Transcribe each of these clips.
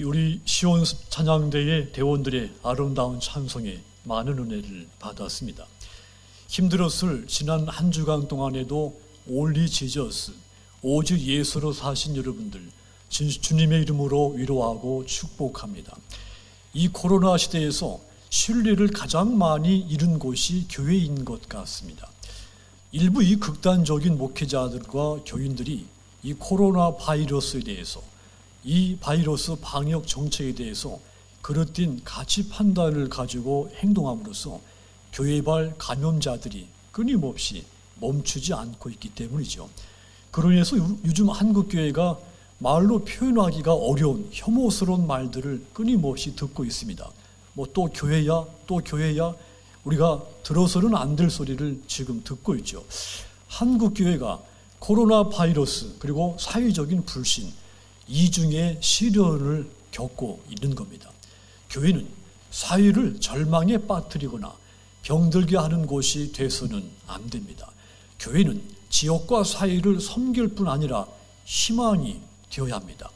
우리 시온 찬양대의 대원들의 아름다운 찬송에 많은 은혜를 받았습니다. 힘들었을 지난 한 주간 동안에도 올리 지저스, 오직 예수로 사신 여러분들 주님의 이름으로 위로하고 축복합니다. 이 코로나 시대에서 신뢰를 가장 많이 잃은 곳이 교회인 것 같습니다. 일부 이 극단적인 목회자들과 교인들이 이 코로나 바이러스에 대해서, 이 바이러스 방역 정책에 대해서 그릇된 가치 판단을 가지고 행동함으로써 교회발 감염자들이 끊임없이 멈추지 않고 있기 때문이죠. 그로 인해서 요즘 한국교회가 말로 표현하기가 어려운 혐오스러운 말들을 끊임없이 듣고 있습니다. 또 교회야 우리가 들어서는 안 될 소리를 지금 듣고 있죠. 한국교회가 코로나 바이러스 그리고 사회적인 불신, 이중의 시련을 겪고 있는 겁니다. 교회는 사회를 절망에 빠뜨리거나 병들게 하는 곳이 돼서는 안 됩니다. 교회는 지역과 사회를 섬길 뿐 아니라 희망이 되어야 합니다.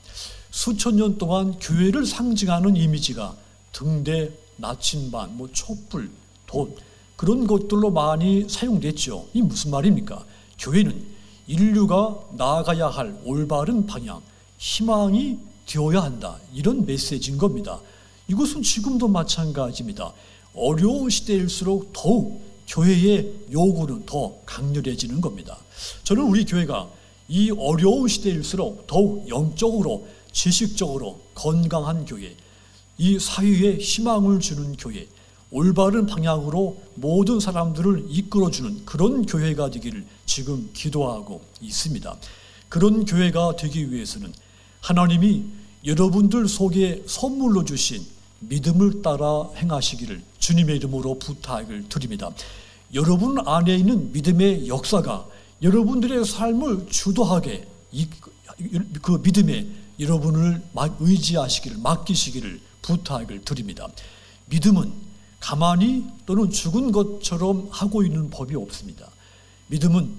수천 년 동안 교회를 상징하는 이미지가 등대, 나침반, 촛불, 돈 그런 것들로 많이 사용됐죠. 이 무슨 말입니까? 교회는 인류가 나아가야 할 올바른 방향, 희망이 되어야 한다. 이런 메시지인 겁니다. 이것은 지금도 마찬가지입니다. 어려운 시대일수록 더욱 교회의 요구는 더 강렬해지는 겁니다. 저는 우리 교회가 이 어려운 시대일수록 더욱 영적으로, 지식적으로 건강한 교회, 이 사회에 희망을 주는 교회, 올바른 방향으로 모든 사람들을 이끌어주는 그런 교회가 되기를 지금 기도하고 있습니다. 그런 교회가 되기 위해서는 하나님이 여러분들 속에 선물로 주신 믿음을 따라 행하시기를 주님의 이름으로 부탁을 드립니다. 여러분 안에 있는 믿음의 역사가 여러분들의 삶을 주도하게 그 믿음에 여러분을 의지하시기를, 맡기시기를 부탁을 드립니다. 믿음은 가만히 또는 죽은 것처럼 하고 있는 법이 없습니다. 믿음은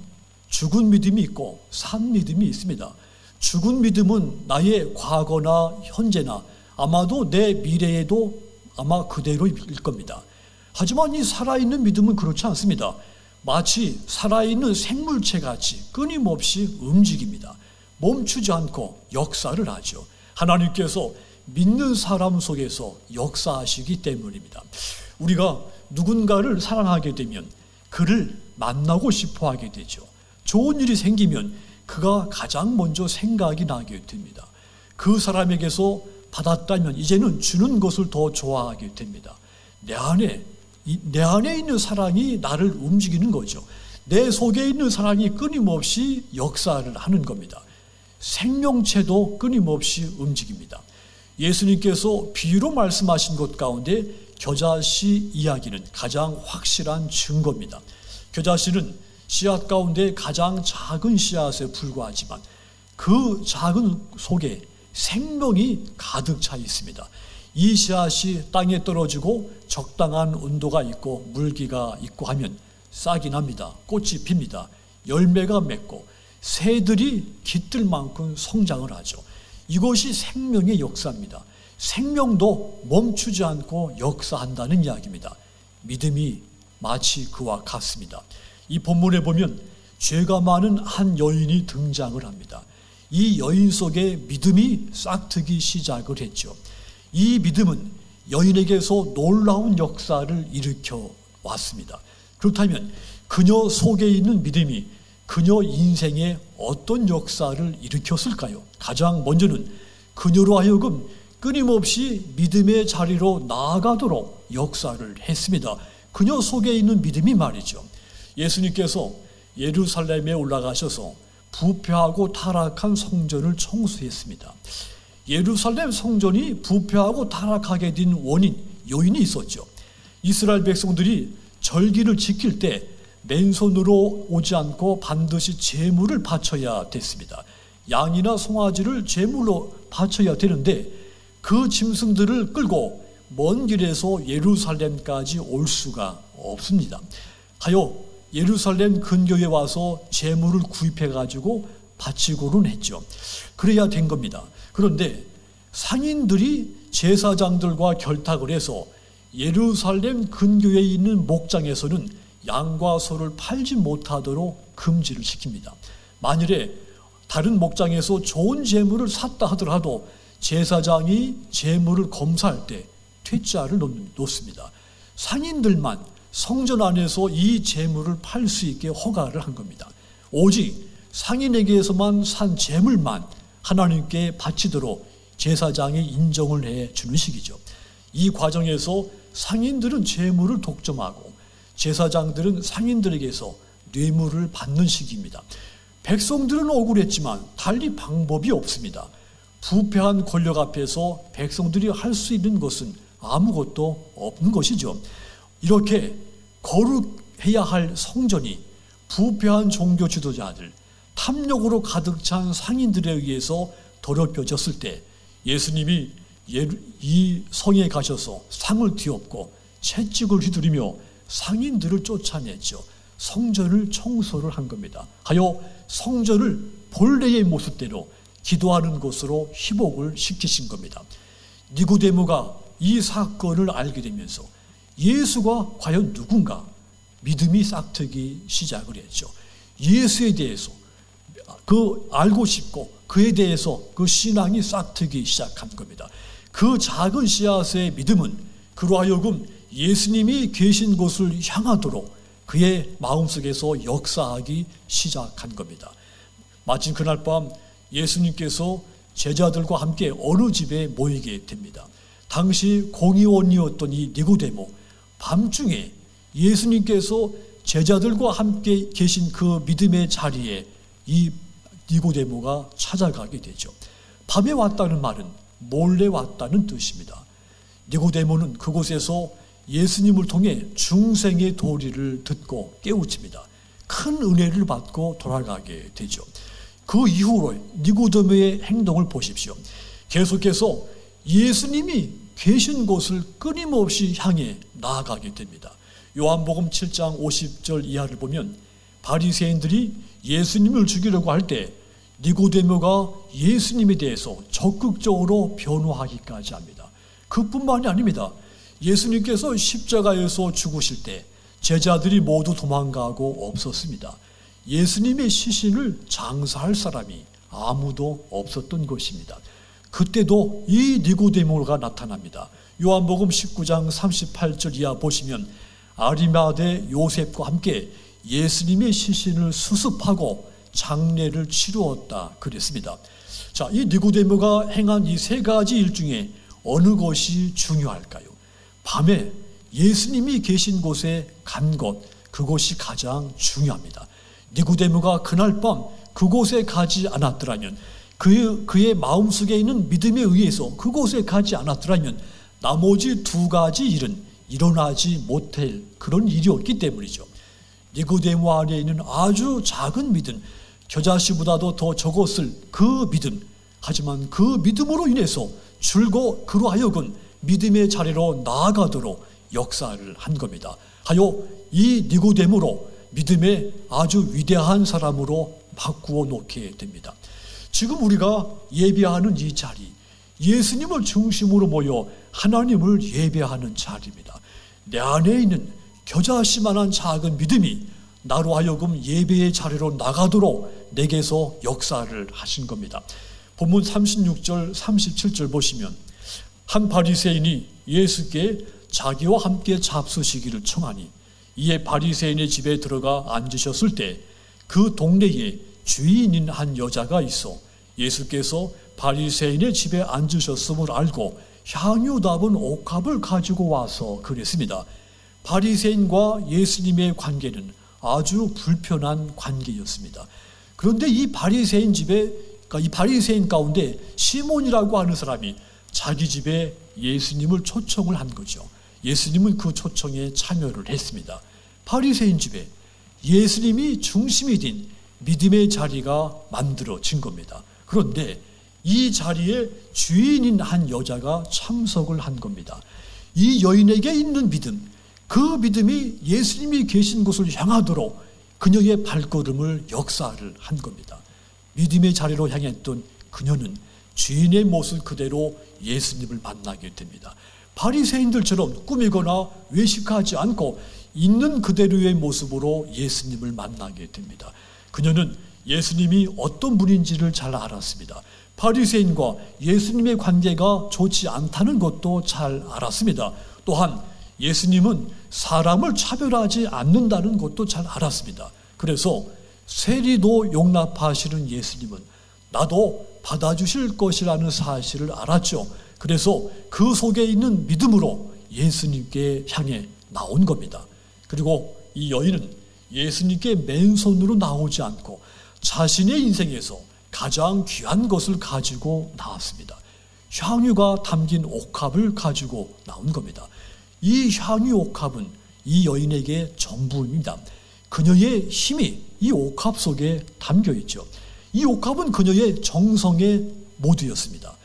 죽은 믿음이 있고 산 믿음이 있습니다. 죽은 믿음은 나의 과거나 현재나 아마도 내 미래에도 아마 그대로일 겁니다. 하지만 이 살아있는 믿음은 그렇지 않습니다. 마치 살아있는 생물체 같이 끊임없이 움직입니다. 멈추지 않고 역사를 하죠. 하나님께서 믿는 사람 속에서 역사하시기 때문입니다. 우리가 누군가를 사랑하게 되면 그를 만나고 싶어 하게 되죠. 좋은 일이 생기면 그가 가장 먼저 생각이 나게 됩니다. 그 사람에게서 받았다면 이제는 주는 것을 더 좋아하게 됩니다. 내 안에 있는 사랑이 나를 움직이는 거죠. 내 속에 있는 사랑이 끊임없이 역사를 하는 겁니다. 생명체도 끊임없이 움직입니다. 예수님께서 비유로 말씀하신 것 가운데 겨자씨 이야기는 가장 확실한 증거입니다. 겨자씨는 씨앗 가운데 가장 작은 씨앗에 불과하지만 그 작은 속에 생명이 가득 차 있습니다. 이 씨앗이 땅에 떨어지고 적당한 온도가 있고 물기가 있고 하면 싹이 납니다. 꽃이 핍니다. 열매가 맺고 새들이 깃들 만큼 성장을 하죠. 이것이 생명의 역사입니다. 생명도 멈추지 않고 역사한다는 이야기입니다. 믿음이 마치 그와 같습니다. 이 본문에 보면 죄가 많은 한 여인이 등장을 합니다. 이 여인 속에 믿음이 싹트기 시작을 했죠. 이 믿음은 여인에게서 놀라운 역사를 일으켜 왔습니다. 그렇다면 그녀 속에 있는 믿음이 그녀 인생에 어떤 역사를 일으켰을까요? 가장 먼저는 그녀로 하여금 끊임없이 믿음의 자리로 나아가도록 역사를 했습니다. 그녀 속에 있는 믿음이 말이죠. 예수님께서 예루살렘에 올라가셔서 부패하고 타락한 성전을 청소했습니다. 예루살렘 성전이 부패하고 타락하게 된 원인, 요인이 있었죠. 이스라엘 백성들이 절기를 지킬 때 맨손으로 오지 않고 반드시 제물을 바쳐야 됐습니다. 양이나 송아지를 제물로 바쳐야 되는데 그 짐승들을 끌고 먼 길에서 예루살렘까지 올 수가 없습니다. 하여 예루살렘 근교에 와서 제물을 구입해 가지고 바치고는 했죠. 그래야 된 겁니다. 그런데 상인들이 제사장들과 결탁을 해서 예루살렘 근교에 있는 목장에서는 양과 소를 팔지 못하도록 금지를 시킵니다. 만일에 다른 목장에서 좋은 재물을 샀다 하더라도 제사장이 재물을 검사할 때 퇴짜를 놓습니다. 상인들만 성전 안에서 이 재물을 팔 수 있게 허가를 한 겁니다. 오직 상인에게서만 산 재물만 하나님께 바치도록 제사장이 인정을 해주는 식이죠. 이 과정에서 상인들은 재물을 독점하고 제사장들은 상인들에게서 뇌물을 받는 식입니다. 백성들은 억울했지만 달리 방법이 없습니다. 부패한 권력 앞에서 백성들이 할 수 있는 것은 아무것도 없는 것이죠. 이렇게 거룩해야 할 성전이 부패한 종교 지도자들, 탐욕으로 가득 찬 상인들에 의해서 더럽혀졌을 때 예수님이 이 성에 가셔서 상을 뒤엎고 채찍을 휘두르며 상인들을 쫓아냈죠. 성전을 청소를 한 겁니다. 하여 성전을 본래의 모습대로 기도하는 곳으로 회복을 시키신 겁니다. 니고데모가 이 사건을 알게 되면서 예수가 과연 누군가 믿음이 싹트기 시작을 했죠. 예수에 대해서 알고 싶고 그에 대해서 그 신앙이 싹트기 시작한 겁니다. 그 작은 씨앗의 믿음은 그로 하여금 예수님이 계신 곳을 향하도록 그의 마음속에서 역사하기 시작한 겁니다. 마침 그날 밤 예수님께서 제자들과 함께 어느 집에 모이게 됩니다. 당시 공의원이었던 이 니고데모, 밤중에 예수님께서 제자들과 함께 계신 그 믿음의 자리에 이 니고데모가 찾아가게 되죠. 밤에 왔다는 말은 몰래 왔다는 뜻입니다. 니고데모는 그곳에서 예수님을 통해 중생의 도리를 듣고 깨우칩니다. 큰 은혜를 받고 돌아가게 되죠. 그 이후로 니고데모의 행동을 보십시오. 계속해서 예수님이 계신 곳을 끊임없이 향해 나아가게 됩니다. 요한복음 7장 50절 이하를 보면 바리새인들이 예수님을 죽이려고 할 때 니고데모가 예수님에 대해서 적극적으로 변호하기까지 합니다. 그뿐만이 아닙니다. 예수님께서 십자가에서 죽으실 때 제자들이 모두 도망가고 없었습니다. 예수님의 시신을 장사할 사람이 아무도 없었던 것입니다. 그때도 이 니고데모가 나타납니다. 요한복음 19장 38절 이하 보시면 아리마대 요셉과 함께 예수님의 시신을 수습하고 장례를 치루었다 그랬습니다. 자, 이 니고데모가 행한 이 세 가지 일 중에 어느 것이 중요할까요? 밤에 예수님이 계신 곳에 간 것, 그것이 가장 중요합니다. 니고데모가 그날 밤 그곳에 가지 않았더라면, 그의 마음속에 있는 믿음에 의해서 그곳에 가지 않았더라면 나머지 두 가지 일은 일어나지 못할 그런 일이었기 때문이죠. 니고데모 안에 있는 아주 작은 믿음, 겨자씨보다도 더 적었을 그 믿음, 하지만 그 믿음으로 인해서 그로 하여금 믿음의 자리로 나아가도록 역사를 한 겁니다. 하여 이 니고데모로 믿음의 아주 위대한 사람으로 바꾸어 놓게 됩니다. 지금 우리가 예배하는 이 자리, 예수님을 중심으로 모여 하나님을 예배하는 자리입니다. 내 안에 있는 겨자씨만한 작은 믿음이 나로 하여금 예배의 자리로 나가도록 내게서 역사를 하신 겁니다. 본문 36절 37절 보시면 한 바리새인이 예수께 자기와 함께 잡수시기를 청하니 이에 바리새인의 집에 들어가 앉으셨을 때 그 동네에 주인인 한 여자가 있어 예수께서 바리새인의 집에 앉으셨음을 알고 향유 담은 옥합을 가지고 와서 그랬습니다. 바리새인과 예수님의 관계는 아주 불편한 관계였습니다. 그런데 이 바리새인 가운데 시몬이라고 하는 사람이 자기 집에 예수님을 초청을 한 거죠. 예수님은 그 초청에 참여를 했습니다. 바리새인 집에 예수님이 중심이 된 믿음의 자리가 만들어진 겁니다. 그런데 이 자리에 주인인 한 여자가 참석을 한 겁니다. 이 여인에게 있는 믿음, 그 믿음이 예수님이 계신 곳을 향하도록 그녀의 발걸음을 역사를 한 겁니다. 믿음의 자리로 향했던 그녀는 죄인의 모습 그대로 예수님을 만나게 됩니다. 바리새인들처럼 꾸미거나 외식하지 않고 있는 그대로의 모습으로 예수님을 만나게 됩니다. 그녀는 예수님이 어떤 분인지를 잘 알았습니다. 바리새인과 예수님의 관계가 좋지 않다는 것도 잘 알았습니다. 또한 예수님은 사람을 차별하지 않는다는 것도 잘 알았습니다. 그래서 세리도 용납하시는 예수님은 나도 받아주실 것이라는 사실을 알았죠. 그래서 그 속에 있는 믿음으로 예수님께 향해 나온 겁니다. 그리고 이 여인은 예수님께 맨손으로 나오지 않고 자신의 인생에서 가장 귀한 것을 가지고 나왔습니다. 향유가 담긴 옥합을 가지고 나온 겁니다. 이 향유 옥합은 이 여인에게 전부입니다. 그녀의 힘이 이 옥합 속에 담겨 있죠. 이 옥합은 그녀의 정성의 모두였습니다.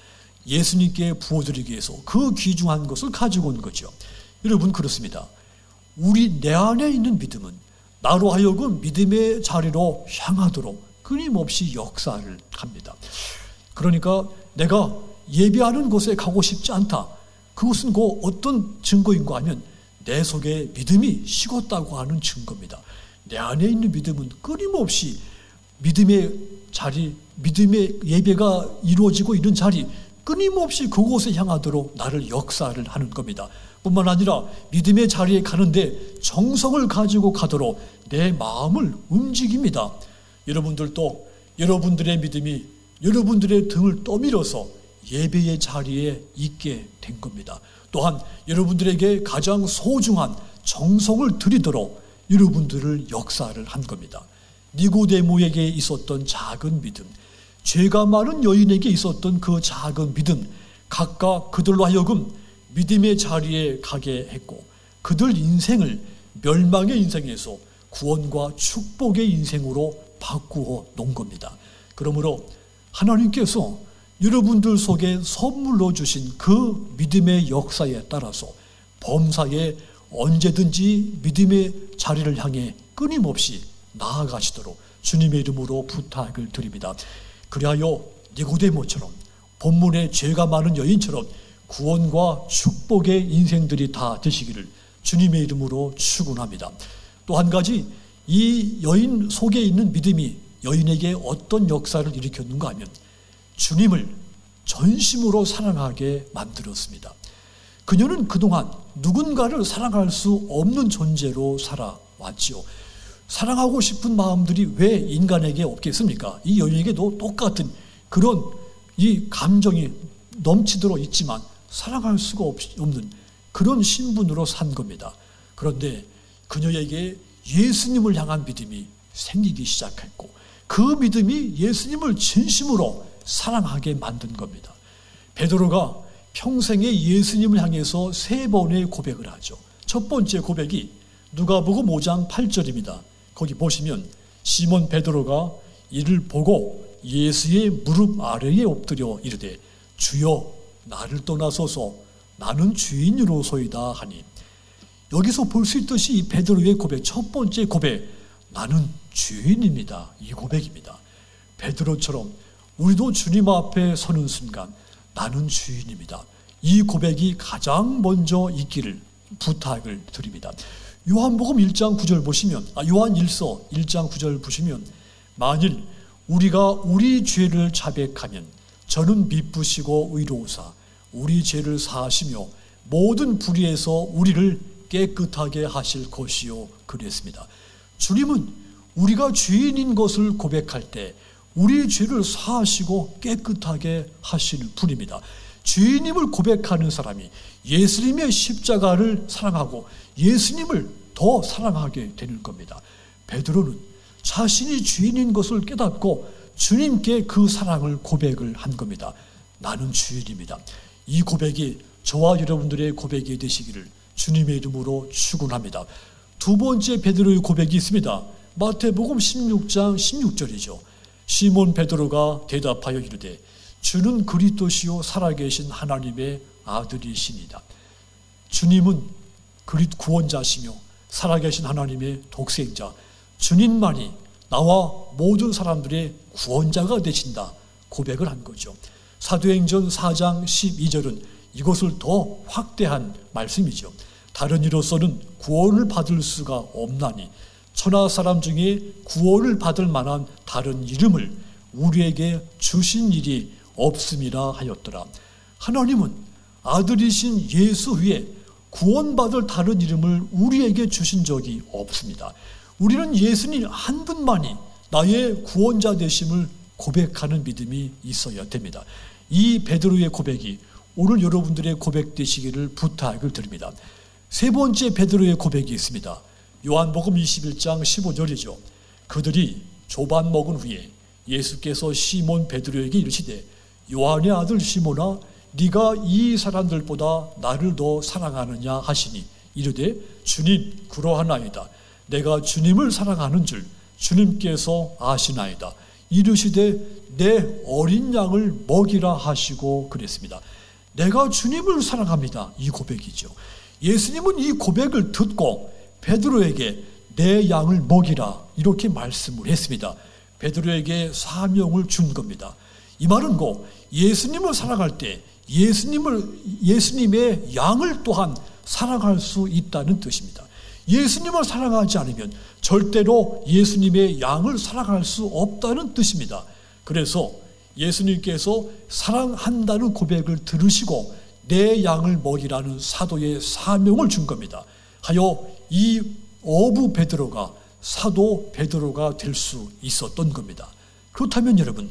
예수님께 부어드리기 위해서 그 귀중한 것을 가지고 온 거죠. 여러분, 그렇습니다. 내 안에 있는 믿음은 나로 하여금 믿음의 자리로 향하도록 끊임없이 역사를 합니다. 그러니까 내가 예배하는 곳에 가고 싶지 않다. 그것은 어떤 증거인가 하면 내 속에 믿음이 식었다고 하는 증거입니다. 내 안에 있는 믿음은 끊임없이 믿음의 자리, 믿음의 예배가 이루어지고 있는 자리, 끊임없이 그곳에 향하도록 나를 역사를 하는 겁니다. 뿐만 아니라 믿음의 자리에 가는데 정성을 가지고 가도록 내 마음을 움직입니다. 여러분들도 여러분들의 믿음이 여러분들의 등을 떠밀어서 예배의 자리에 있게 된 겁니다. 또한 여러분들에게 가장 소중한 정성을 드리도록 여러분들을 역사를 한 겁니다. 니고데모에게 있었던 작은 믿음, 죄가 많은 여인에게 있었던 그 작은 믿음, 각각 그들로 하여금 믿음의 자리에 가게 했고 그들 인생을 멸망의 인생에서 구원과 축복의 인생으로 바꾸어 놓은 겁니다. 그러므로 하나님께서 여러분들 속에 선물로 주신 그 믿음의 역사에 따라서 범사에 언제든지 믿음의 자리를 향해 끊임없이 나아가시도록 주님의 이름으로 부탁을 드립니다. 그리하여 니고데모처럼 본문의 죄가 많은 여인처럼 구원과 축복의 인생들이 다 되시기를 주님의 이름으로 축원합니다. 또 한 가지, 이 여인 속에 있는 믿음이 여인에게 어떤 역사를 일으켰는가 하면 주님을 전심으로 사랑하게 만들었습니다. 그녀는 그동안 누군가를 사랑할 수 없는 존재로 살아왔지요. 사랑하고 싶은 마음들이 왜 인간에게 없겠습니까? 이 여인에게도 똑같은 그런 이 감정이 넘치도록 있지만 사랑할 수가 없는 그런 신분으로 산 겁니다. 그런데 그녀에게 예수님을 향한 믿음이 생기기 시작했고 그 믿음이 예수님을 진심으로 사랑하게 만든 겁니다. 베드로가 평생에 예수님을 향해서 3번의 고백을 하죠. 첫 번째 고백이 누가복음 5장 8절입니다. 거기 보시면 시몬 베드로가 이를 보고 예수의 무릎 아래에 엎드려 이르되 주여 나를 떠나소서 나는 죄인으로소이다 하니, 여기서 볼 수 있듯이 이 베드로의 고백, 첫 번째 고백, 나는 죄인입니다. 이 고백입니다. 베드로처럼 우리도 주님 앞에 서는 순간 나는 죄인입니다. 이 고백이 가장 먼저 있기를 부탁을 드립니다. 요한복음 1장 9절 보시면, 요한 1서 1장 9절 보시면, 만일 우리가 우리 죄를 자백하면 저는 미쁘시고 의로우사 우리 죄를 사하시며 모든 불의에서 우리를 깨끗하게 하실 것이요 그랬습니다. 주님은 우리가 죄인인 것을 고백할 때 우리 죄를 사하시고 깨끗하게 하시는 분입니다. 죄인임을 고백하는 사람이 예수님의 십자가를 사랑하고 예수님을 더 사랑하게 되는 겁니다. 베드로는 자신이 죄인인 것을 깨닫고 주님께 그 사랑을 고백을 한 겁니다. 나는 죄인입니다. 이 고백이 저와 여러분들의 고백이 되시기를 주님의 이름으로 축원합니다. 두 번째 베드로의 고백이 있습니다. 마태복음 16장 16절이죠. 시몬 베드로가 대답하여 이르되 주는 그리스도시요 살아계신 하나님의 아들이시니라. 주님은 구원자시며 살아계신 하나님의 독생자, 주님만이 나와 모든 사람들의 구원자가 되신다 고백을 한 거죠. 사도행전 4장 12절은 이것을 더 확대한 말씀이죠. 다른 이로서는 구원을 받을 수가 없나니 천하 사람 중에 구원을 받을 만한 다른 이름을 우리에게 주신 일이 없음이라 하였더라. 하나님은 아들이신 예수 위에 구원받을 다른 이름을 우리에게 주신 적이 없습니다. 우리는 예수님 한 분만이 나의 구원자 되심을 고백하는 믿음이 있어야 됩니다. 이 베드로의 고백이 오늘 여러분들의 고백 되시기를 부탁을 드립니다. 세 번째 베드로의 고백이 있습니다. 요한복음 21장 15절이죠. 그들이 조반 먹은 후에 예수께서 시몬 베드로에게 이르시되 요한의 아들 시몬아 네가 이 사람들보다 나를 더 사랑하느냐 하시니 이르되 주님 그러하나이다. 내가 주님을 사랑하는 줄 주님께서 아시나이다. 이르시되 내 어린 양을 먹이라 하시고 그랬습니다. 내가 주님을 사랑합니다. 이 고백이죠. 예수님은 이 고백을 듣고 베드로에게 내 양을 먹이라 이렇게 말씀을 했습니다. 베드로에게 사명을 준 겁니다. 이 말은 곧 예수님을 사랑할 때 예수님의 양을 또한 사랑할 수 있다는 뜻입니다. 예수님을 사랑하지 않으면 절대로 예수님의 양을 사랑할 수 없다는 뜻입니다. 그래서 예수님께서 사랑한다는 고백을 들으시고 내 양을 먹이라는 사도의 사명을 준 겁니다. 하여 이 어부 베드로가 사도 베드로가 될 수 있었던 겁니다. 그렇다면 여러분,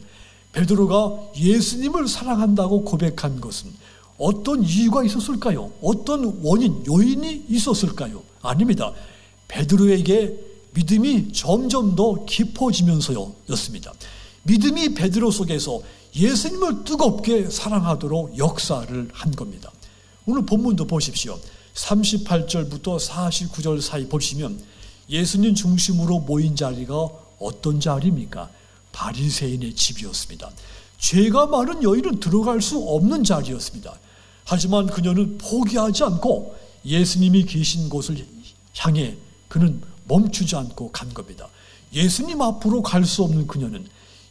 베드로가 예수님을 사랑한다고 고백한 것은 어떤 이유가 있었을까요? 어떤 원인, 요인이 있었을까요? 아닙니다. 베드로에게 믿음이 점점 더 깊어지면서였습니다. 믿음이 베드로 속에서 예수님을 뜨겁게 사랑하도록 역사를 한 겁니다. 오늘 본문도 보십시오. 38절부터 49절 사이 보시면 예수님 중심으로 모인 자리가 어떤 자리입니까? 바리새인의 집이었습니다. 죄가 많은 여인은 들어갈 수 없는 자리였습니다. 하지만 그녀는 포기하지 않고 예수님이 계신 곳을 향해 그는 멈추지 않고 간 겁니다. 예수님 앞으로 갈 수 없는 그녀는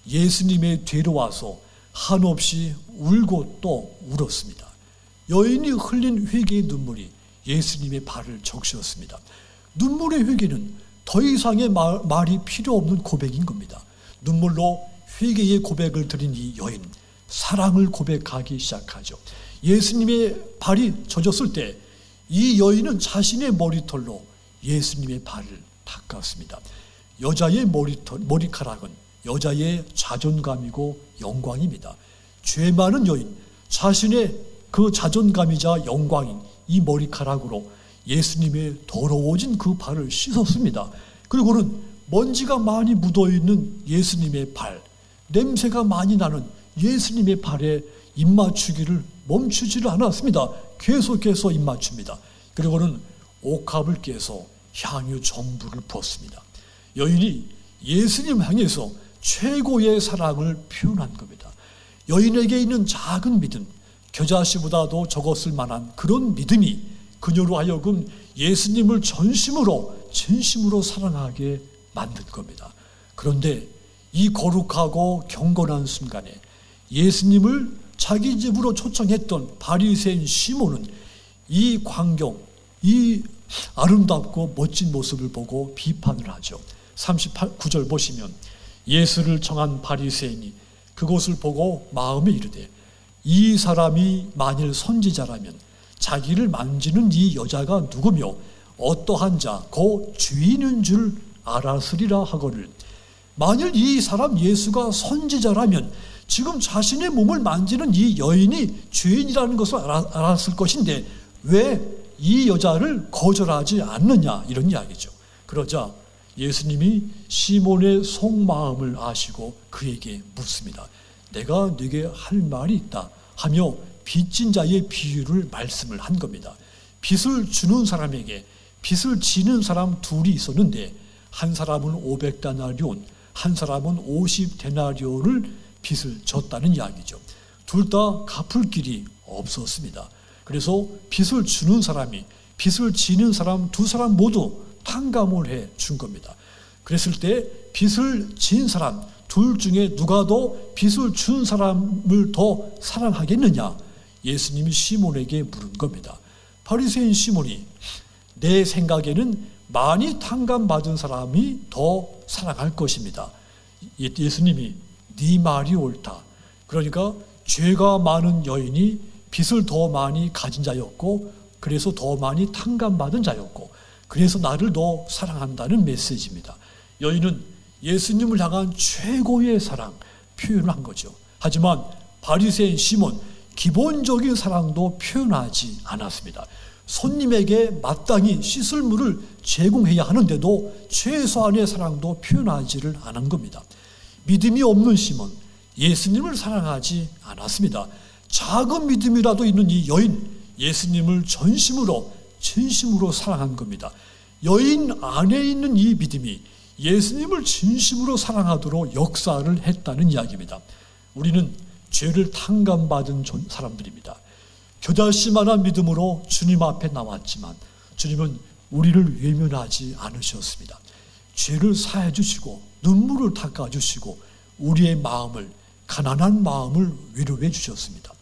예수님의 뒤로 와서 한없이 울고 또 울었습니다. 여인이 흘린 회개의 눈물이 예수님의 발을 적셨습니다. 눈물의 회개는 더 이상의 말이 필요 없는 고백인 겁니다. 눈물로 회개의 고백을 드린 이 여인, 사랑을 고백하기 시작하죠. 예수님의 발이 젖었을 때 이 여인은 자신의 머리털로 예수님의 발을 닦았습니다. 여자의 머리카락은 여자의 자존감이고 영광입니다. 죄 많은 여인, 자신의 그 자존감이자 영광인 이 머리카락으로 예수님의 더러워진 그 발을 씻었습니다. 그리고는 먼지가 많이 묻어있는 예수님의 발, 냄새가 많이 나는 예수님의 발에 입맞추기를 멈추지를 않았습니다. 계속해서 입맞춥니다. 그리고는 옥합을 깨서 향유 전부를 부었습니다. 여인이 예수님 향해서 최고의 사랑을 표현한 겁니다. 여인에게 있는 작은 믿음, 겨자씨보다도 적었을 만한 그런 믿음이 그녀로 하여금 예수님을 전심으로 진심으로 사랑하게 만든 겁니다. 그런데 이 거룩하고 경건한 순간에 예수님을 자기 집으로 초청했던 바리새인 시몬은 이 광경, 이 아름답고 멋진 모습을 보고 비판을 하죠. 39절 보시면 예수를 청한 바리새인이 그것을 보고 마음에 이르되 이 사람이 만일 선지자라면 자기를 만지는 이 여자가 누구며 어떠한 자 곧 주인인 줄 알았으리라 하거늘. 만일 이 사람 예수가 선지자라면 지금 자신의 몸을 만지는 이 여인이 죄인이라는 것을 알았을 것인데 왜 이 여자를 거절하지 않느냐, 이런 이야기죠. 그러자 예수님이 시몬의 속마음을 아시고 그에게 묻습니다. 내가 네게 할 말이 있다 하며 빚진 자의 비유를 말씀을 한 겁니다. 빚을 주는 사람에게 빚을 지는 사람 둘이 있었는데 한 사람은 500데나리온, 한 사람은 50데나리온을 빚을 졌다는 이야기죠. 둘 다 갚을 길이 없었습니다. 그래서 빚을 주는 사람이 빚을 지는 사람 두 사람 모두 탕감을 해 준 겁니다. 그랬을 때 빚을 진 사람 둘 중에 누가 더 빚을 준 사람을 더 사랑하겠느냐? 예수님이 시몬에게 물은 겁니다. 바리새인 시몬이 내 생각에는 많이 탕감받은 사람이 더 사랑할 것입니다. 예수님이 네 말이 옳다. 그러니까 죄가 많은 여인이 빚을 더 많이 가진 자였고 그래서 더 많이 탕감받은 자였고 그래서 나를 더 사랑한다는 메시지입니다. 여인은 예수님을 향한 최고의 사랑 표현을 한 거죠. 하지만 바리새인 시몬 기본적인 사랑도 표현하지 않았습니다. 손님에게 마땅히 씻을 물을 제공해야 하는데도 최소한의 사랑도 표현하지를 않은 겁니다. 믿음이 없는 시몬, 예수님을 사랑하지 않았습니다. 작은 믿음이라도 있는 이 여인, 예수님을 진심으로 사랑한 겁니다. 여인 안에 있는 이 믿음이 예수님을 진심으로 사랑하도록 역사를 했다는 이야기입니다. 우리는 죄를 탕감받은 사람들입니다. 겨자씨만한 믿음으로 주님 앞에 나왔지만 주님은 우리를 외면하지 않으셨습니다. 죄를 사해 주시고 눈물을 닦아 주시고 우리의 마음을, 가난한 마음을 위로해 주셨습니다.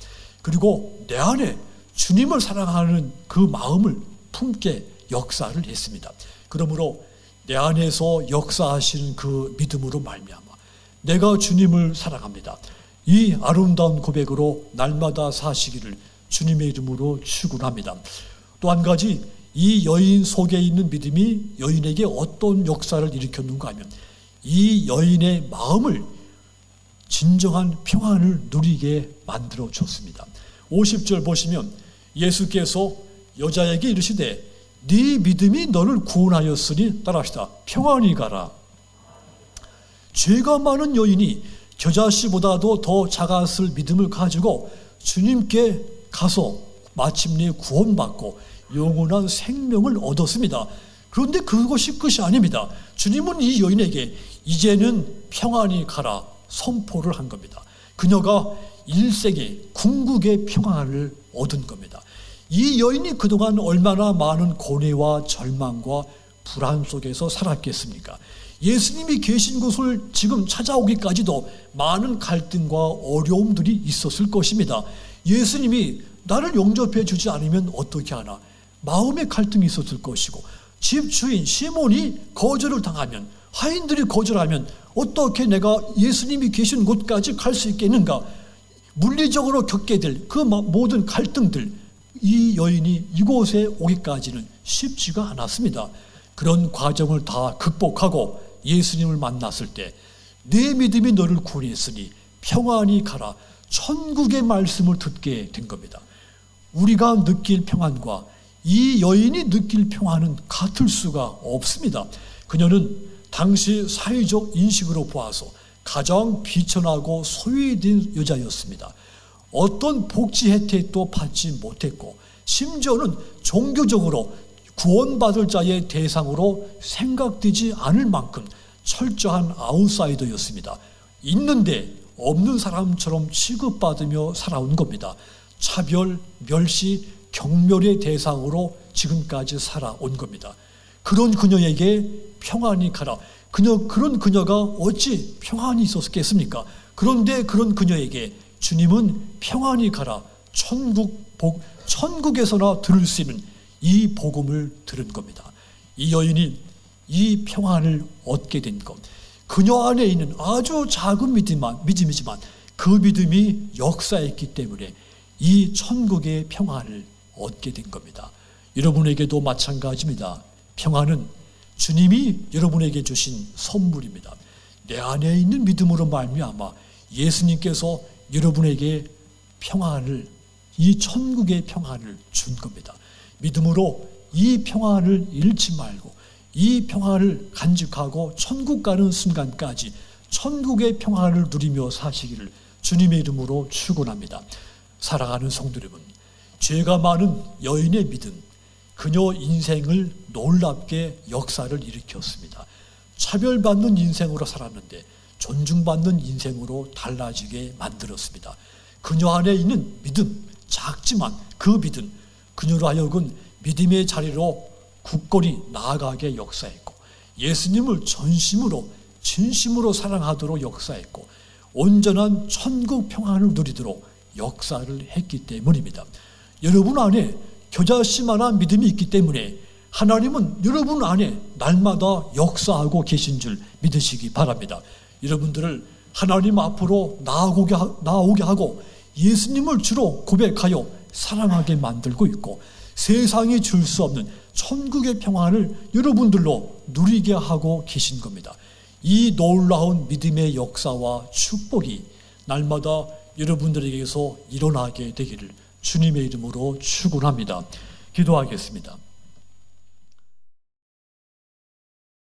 그리고 내 안에 주님을 사랑하는 그 마음을 품게 역사를 했습니다. 그러므로 내 안에서 역사하시는 그 믿음으로 말미암아 내가 주님을 사랑합니다. 이 아름다운 고백으로 날마다 사시기를 주님의 이름으로 축원합니다. 또 한 가지, 이 여인 속에 있는 믿음이 여인에게 어떤 역사를 일으켰는가 하면 이 여인의 마음을 진정한 평안을 누리게 만들어 줬습니다. 50절 보시면 예수께서 여자에게 이르시되 네 믿음이 너를 구원하였으니 따라합시다. 평안히 가라. 죄가 많은 여인이 겨자씨보다도 더 작았을 믿음을 가지고 주님께 가서 마침내 구원받고 영원한 생명을 얻었습니다. 그런데 그것이 끝이 아닙니다. 주님은 이 여인에게 이제는 평안히 가라 선포를 한 겁니다. 그녀가 일생에 궁극의 평안을 얻은 겁니다. 이 여인이 그동안 얼마나 많은 고뇌와 절망과 불안 속에서 살았겠습니까? 예수님이 계신 곳을 지금 찾아오기까지도 많은 갈등과 어려움들이 있었을 것입니다. 예수님이 나를 영접해 주지 않으면 어떻게 하나? 마음의 갈등이 있었을 것이고 집주인 시몬이 거절을 당하면, 하인들이 거절하면 어떻게 내가 예수님이 계신 곳까지 갈 수 있겠는가? 물리적으로 겪게 될 그 모든 갈등들, 이 여인이 이곳에 오기까지는 쉽지가 않았습니다. 그런 과정을 다 극복하고 예수님을 만났을 때 내 믿음이 너를 구원했으니 평안히 가라. 천국의 말씀을 듣게 된 겁니다. 우리가 느낄 평안과 이 여인이 느낄 평안은 같을 수가 없습니다. 그녀는 당시 사회적 인식으로 보아서 가장 비천하고 소외된 여자였습니다. 어떤 복지 혜택도 받지 못했고 심지어는 종교적으로 구원받을 자의 대상으로 생각되지 않을 만큼 철저한 아웃사이더였습니다. 있는데 없는 사람처럼 취급받으며 살아온 겁니다. 차별, 멸시, 경멸의 대상으로 지금까지 살아온 겁니다. 그런 그녀에게 평안히 가라. 그런 그녀가 어찌 평안히 있었겠습니까? 그런데 그런 그녀에게 주님은 평안히 가라. 천국에서나 들을 수 있는 이 복음을 들은 겁니다. 이 여인이 이 평안을 얻게 된 것. 그녀 안에 있는 아주 작은 믿음이지만 그 믿음이 역사했기 때문에 이 천국의 평안을 얻게 된 겁니다. 여러분에게도 마찬가지입니다. 평안은 주님이 여러분에게 주신 선물입니다. 내 안에 있는 믿음으로 말미암아 예수님께서 여러분에게 평안을, 이 천국의 평안을 준 겁니다. 믿음으로 이 평안을 잃지 말고 이 평안을 간직하고 천국 가는 순간까지 천국의 평안을 누리며 사시기를 주님의 이름으로 축원합니다. 사랑하는 성도 여러분, 죄가 많은 여인의 믿음, 그녀 인생을 놀랍게 역사를 일으켰습니다. 차별받는 인생으로 살았는데 존중받는 인생으로 달라지게 만들었습니다. 그녀 안에 있는 믿음, 작지만 그 믿음, 그녀로 하여금 믿음의 자리로 굳건히 나아가게 역사했고 예수님을 전심으로 진심으로 사랑하도록 역사했고 온전한 천국 평안을 누리도록 역사를 했기 때문입니다. 여러분 안에 겨자씨만한 믿음이 있기 때문에 하나님은 여러분 안에 날마다 역사하고 계신 줄 믿으시기 바랍니다. 여러분들을 하나님 앞으로 나오게 하고 예수님을 주로 고백하여 사랑하게 만들고 있고 세상이 줄 수 없는 천국의 평안을 여러분들로 누리게 하고 계신 겁니다. 이 놀라운 믿음의 역사와 축복이 날마다 여러분들에게서 일어나게 되기를 주님의 이름으로 축원합니다. 기도하겠습니다.